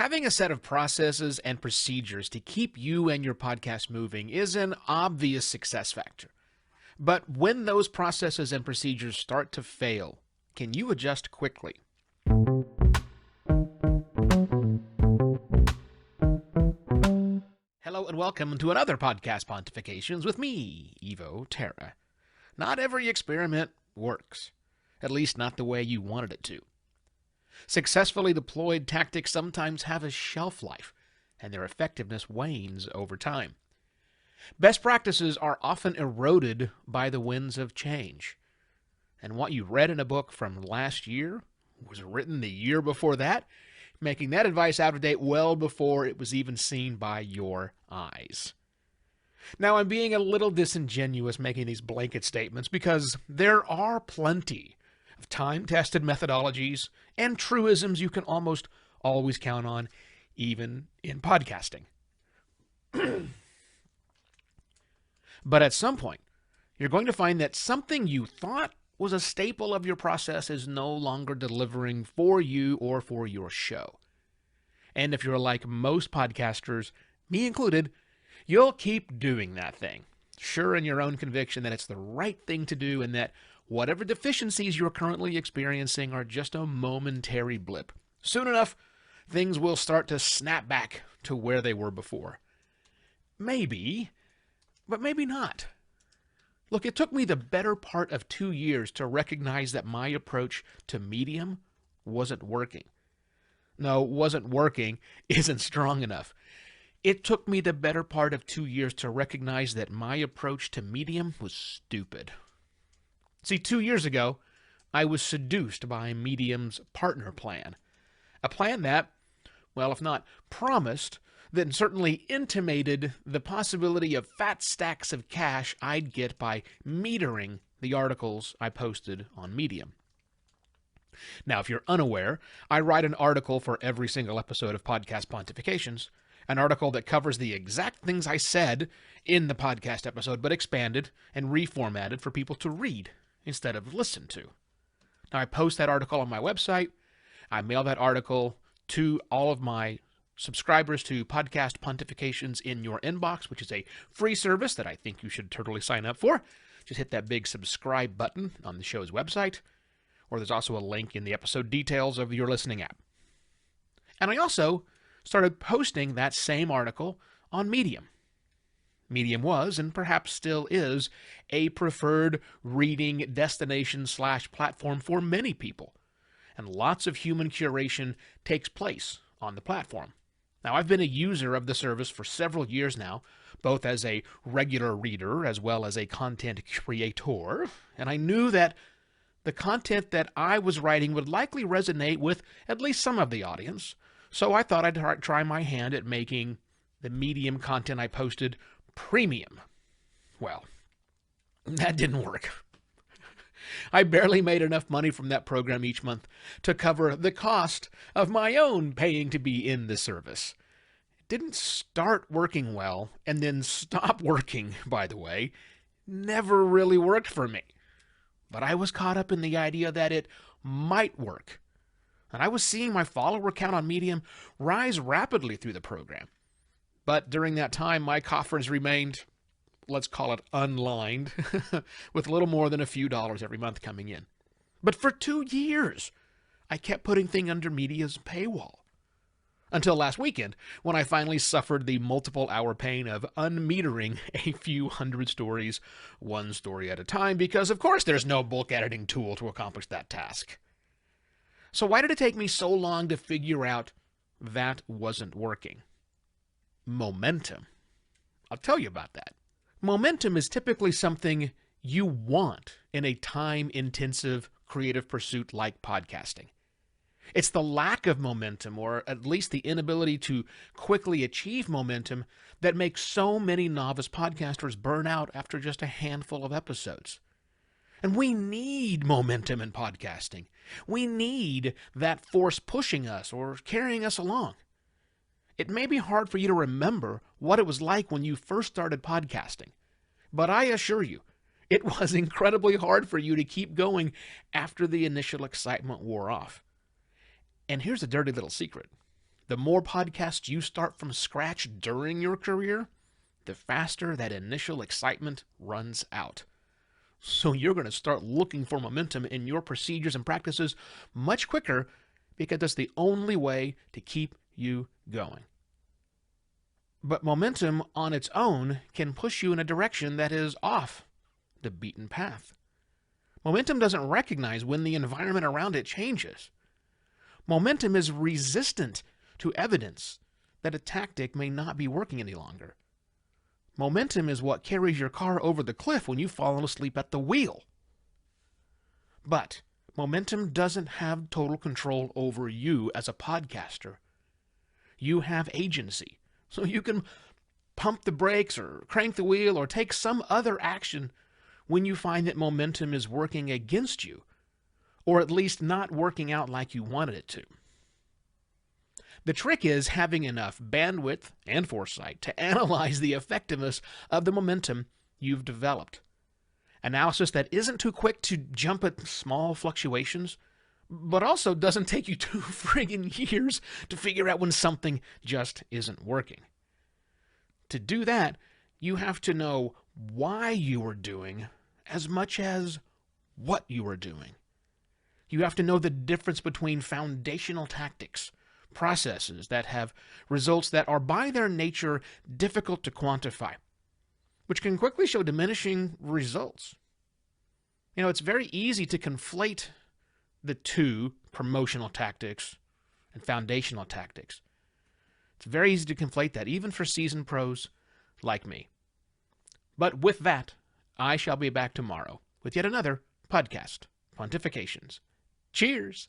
Having a set of processes and procedures to keep you and your podcast moving is an obvious success factor. But when those processes and procedures start to fail, can you adjust quickly? Hello and welcome to another podcast Pontifications with me, Evo Terra. Not every experiment works, at least not the way you wanted it to. Successfully deployed tactics sometimes have a shelf life, and their effectiveness wanes over time. Best practices are often eroded by the winds of change. And what you read in a book from last year was written the year before that, making that advice out of date well before it was even seen by your eyes. Now, I'm being a little disingenuous making these blanket statements because there are plenty of time-tested methodologies and truisms you can almost always count on, even in podcasting. But at some point, you're going to find that something you thought was a staple of your process is no longer delivering for you or for your show. And if you're like most podcasters, me included, you'll keep doing that thing, sure in your own conviction that it's the right thing to do and that whatever deficiencies you're currently experiencing are just a momentary blip. Soon enough, things will start to snap back to where they were before. Maybe, but maybe not. Look, it took me the better part of 2 years to recognize that my approach to Medium wasn't working. No, wasn't working isn't strong enough. It took me the better part of 2 years to recognize that my approach to Medium was stupid. See, 2 years ago, I was seduced by Medium's partner plan. A plan that, well, if not promised, then certainly intimated the possibility of fat stacks of cash I'd get by metering the articles I posted on Medium. Now, if you're unaware, I write an article for every single episode of Podcast Pontifications, an article that covers the exact things I said in the podcast episode, but expanded and reformatted for people to read instead of listen to. Now, I post that article on my website. I mail that article to all of my subscribers to Podcast Pontifications in Your Inbox, which is a free service that I think you should totally sign up for. Just hit that big subscribe button on the show's website, or there's also a link in the episode details of your listening app. And I also started posting that same article on Medium. Medium was, and perhaps still is, a preferred reading destination/platform for many people. And lots of human curation takes place on the platform. Now, I've been a user of the service for several years now, both as a regular reader as well as a content creator, and I knew that the content that I was writing would likely resonate with at least some of the audience, so I thought I'd try my hand at making the Medium content I posted premium. Well, that didn't work. I barely made enough money from that program each month to cover the cost of my own paying to be in the service. It didn't start working well, and then stop working, by the way. Never really worked for me. But I was caught up in the idea that it might work. And I was seeing my follower count on Medium rise rapidly through the program. But during that time, my coffers remained, let's call it unlined, with little more than a few dollars every month coming in. But for 2 years, I kept putting things under Media's paywall. Until last weekend, when I finally suffered the multiple-hour pain of unmetering a few hundred stories, one story at a time, because of course there's no bulk editing tool to accomplish that task. So why did it take me so long to figure out that wasn't working? Momentum. I'll tell you about that. Momentum is typically something you want in a time-intensive creative pursuit like podcasting. It's the lack of momentum, or at least the inability to quickly achieve momentum, that makes so many novice podcasters burn out after just a handful of episodes. And we need momentum in podcasting. We need that force pushing us or carrying us along. It may be hard for you to remember what it was like when you first started podcasting, but I assure you, it was incredibly hard for you to keep going after the initial excitement wore off. And here's a dirty little secret. The more podcasts you start from scratch during your career, the faster that initial excitement runs out. So you're going to start looking for momentum in your procedures and practices much quicker because that's the only way to keep you going. But momentum on its own can push you in a direction that is off the beaten path. Momentum doesn't recognize when the environment around it changes. Momentum is resistant to evidence that a tactic may not be working any longer. Momentum is what carries your car over the cliff when you've fallen asleep at the wheel. But momentum doesn't have total control over you as a podcaster. You have agency, so you can pump the brakes or crank the wheel or take some other action when you find that momentum is working against you, or at least not working out like you wanted it to. The trick is having enough bandwidth and foresight to analyze the effectiveness of the momentum you've developed. Analysis that isn't too quick to jump at small fluctuations, but also doesn't take you 2 friggin' years to figure out when something just isn't working. To do that, you have to know why you are doing as much as what you are doing. You have to know the difference between foundational tactics, processes that have results that are by their nature difficult to quantify, which can quickly show diminishing results. It's very easy to conflate the two, promotional tactics and foundational tactics. It's very easy to conflate that, even for seasoned pros like me. But with that, I shall be back tomorrow with yet another podcast, Pontifications. Cheers!